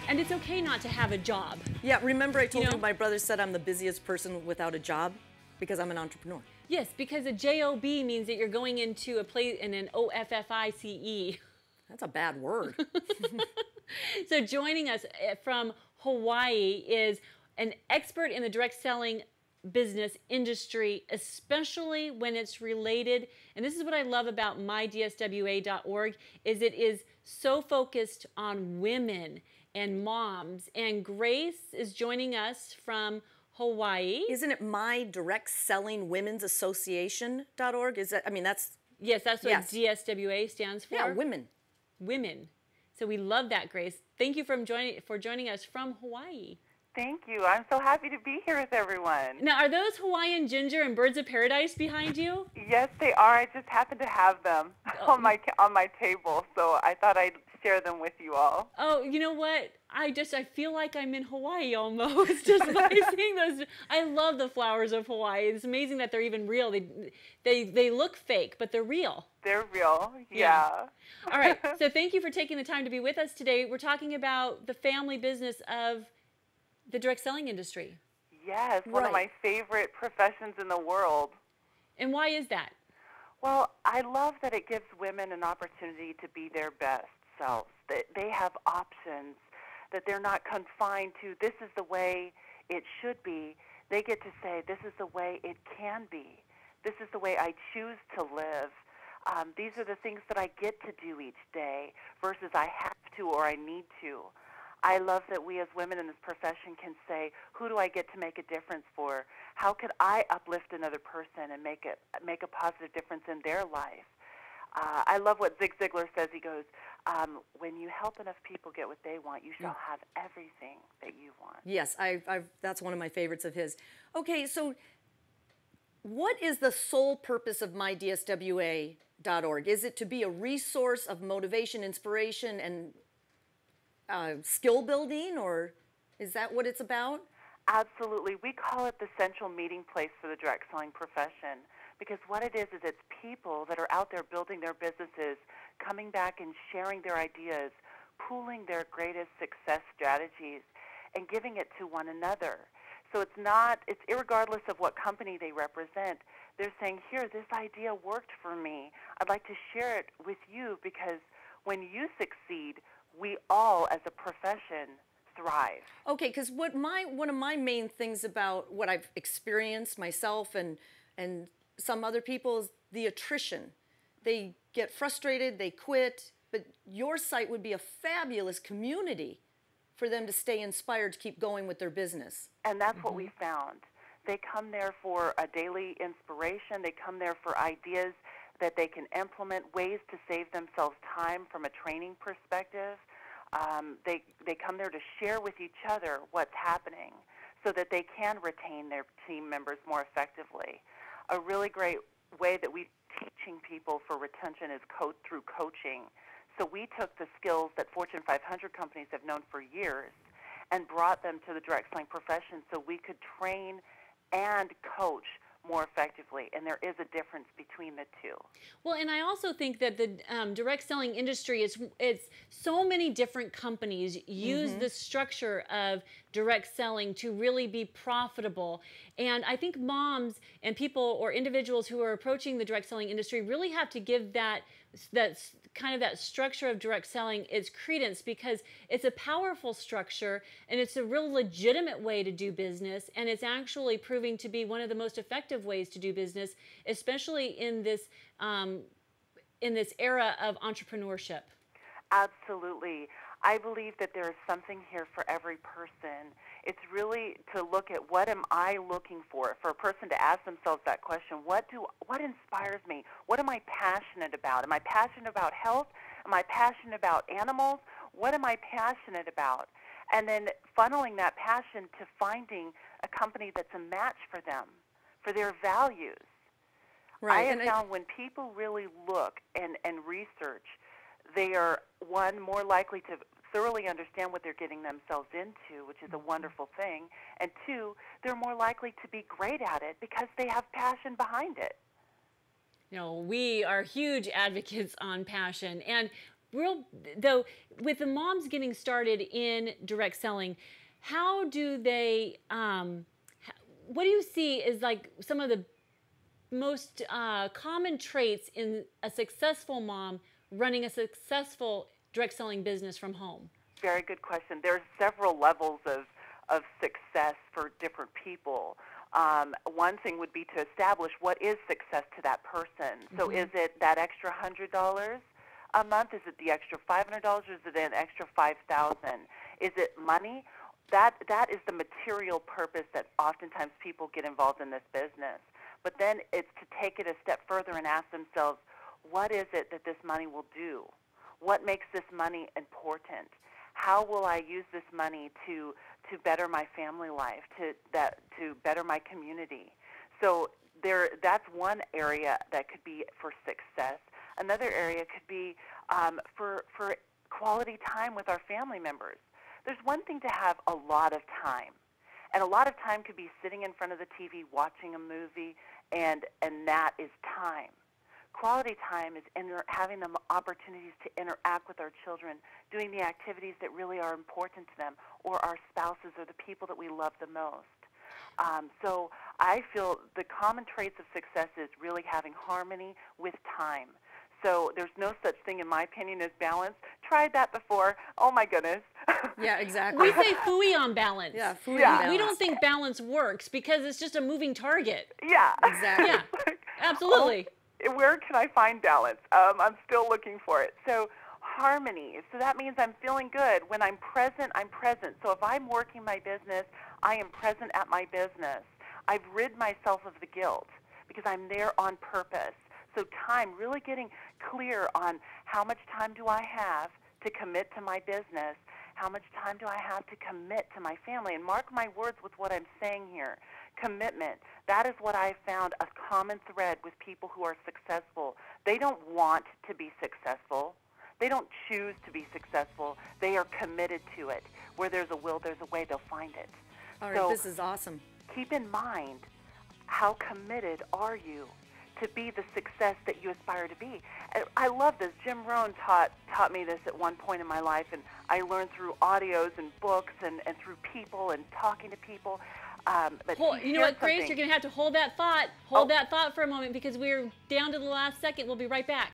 And it's okay not to have a job. Yeah, remember I told you my brother said I'm the busiest person without a job because I'm an entrepreneur. Yes, because a job means that you're going into a place in an office. That's a bad word. So joining us from Hawaii is an expert in the direct selling business industry, especially when it's related. And this is what I love about MydswaGrace.org, is it is so focused on women and moms. And Grace is joining us from Hawaii. Isn't it MyDirectSellingWomen'sAssociation.org? Is that, I mean, that's... Yes, that's what DSWA stands for. Yeah, women. Women. So we love that, Grace. Thank you for joining us from Hawaii. Thank you. I'm so happy to be here with everyone. Now, are those Hawaiian ginger and birds of paradise behind you? Yes, they are. I just happen to have them on my table, so I thought I'd share them with you all. Oh, you know what? I feel like I'm in Hawaii almost just by seeing those. I love the flowers of Hawaii. It's amazing that they're even real. They look fake, but they're real. They're real, yeah. All right. So thank you for taking the time to be with us today. We're talking about the family business of the direct selling industry. Yes, one of my favorite professions in the world. And why is that? Well, I love that it gives women an opportunity to be their best selves. That they have options, that they're not confined to this is the way it should be. They get to say this is the way it can be. This is the way I choose to live. These are the things that I get to do each day versus I have to or I need to. I love that we as women in this profession can say, who do I get to make a difference for? How could I uplift another person and make a positive difference in their life? I love what Zig Ziglar says. He goes, when you help enough people get what they want, you shall have everything that you want. Yes, that's one of my favorites of his. Okay, so what is the sole purpose of MyDSWA.org? Is it to be a resource of motivation, inspiration, and skill building, or is that what it's about? Absolutely. We call it the central meeting place for the direct selling profession because what it is it's people that are out there building their businesses, coming back and sharing their ideas, pooling their greatest success strategies, and giving it to one another. So it's irregardless of what company they represent. They're saying, here, this idea worked for me. I'd like to share it with you because when you succeed, we all, as a profession, thrive. Okay, because one of my main things about what I've experienced myself and some other people is the attrition. They get frustrated, they quit, but your site would be a fabulous community for them to stay inspired to keep going with their business. And that's what we found. They come there for a daily inspiration. They come there for ideas that they can implement, ways to save themselves time from a training perspective. They come there to share with each other what's happening so that they can retain their team members more effectively. A really great way that we're teaching people for retention is through coaching. So we took the skills that Fortune 500 companies have known for years and brought them to the direct selling profession so we could train and coach more effectively, and there is a difference between the two. Well, and I also think that the direct selling industry it's so many different companies use the structure of direct selling to really be profitable. And I think moms and people or individuals who are approaching the direct selling industry really have to give that structure of direct selling its credence because it's a powerful structure and it's a real legitimate way to do business, and it's actually proving to be one of the most effective ways to do business, especially in this era of entrepreneurship. Absolutely. I believe that there is something here for every person. It's really to look at what am I looking for a person to ask themselves that question. What inspires me? What am I passionate about? Am I passionate about health? Am I passionate about animals? What am I passionate about? And then funneling that passion to finding a company that's a match for them, for their values. Right. I have found when people really look and research, they are, one, more likely to thoroughly understand what they're getting themselves into, which is a wonderful thing, and two, they're more likely to be great at it because they have passion behind it. You know, we are huge advocates on passion, and real, though, with the moms getting started in direct selling, how do they, what do you see is like some of the most common traits in a successful mom running a successful direct selling business from home? Very good question. There's several levels of success for different people. One thing would be to establish what is success to that person. So is it that extra $100 a month? Is it the extra $500? Or is it an extra $5,000? Is it money? That is the material purpose that oftentimes people get involved in this business. But then it's to take it a step further and ask themselves, what is it that this money will do? What makes this money important? How will I use this money to better my family life, to better my community? So that's one area that could be for success. Another area could be for quality time with our family members. There's one thing to have a lot of time, and a lot of time could be sitting in front of the TV watching a movie, and that is time. Quality time is having the opportunities to interact with our children, doing the activities that really are important to them, or our spouses or the people that we love the most. So I feel the common traits of success is really having harmony with time. So there's no such thing, in my opinion, as balance. Tried that before. Oh, my goodness. Yeah, exactly. We say phooey on balance. Yeah, phooey Yeah. on balance. We don't think balance works because it's just a moving target. Yeah. Exactly. Yeah, absolutely. Where can I find balance? I'm still looking for it. So harmony. So that means I'm feeling good. When I'm present, I'm present. So if I'm working my business, I am present at my business. I've rid myself of the guilt because I'm there on purpose. So time, really getting clear on how much time do I have to commit to my business, how much time do I have to commit to my family, and mark my words with what I'm saying here. Commitment, that is what I've found a common thread with people who are successful. They don't want to be successful. They don't choose to be successful. They are committed to it. Where there's a will, there's a way. They'll find it. All right, So this is awesome. keep in mind, how committed are you to be the success that you aspire to be? And I love this. Jim Rohn taught me this at one point in my life, and I learned through audios and books and through people and talking to people. But You know what, Grace? You're going to have to hold that thought. Hold that thought for a moment because we're down to the last second. We'll be right back.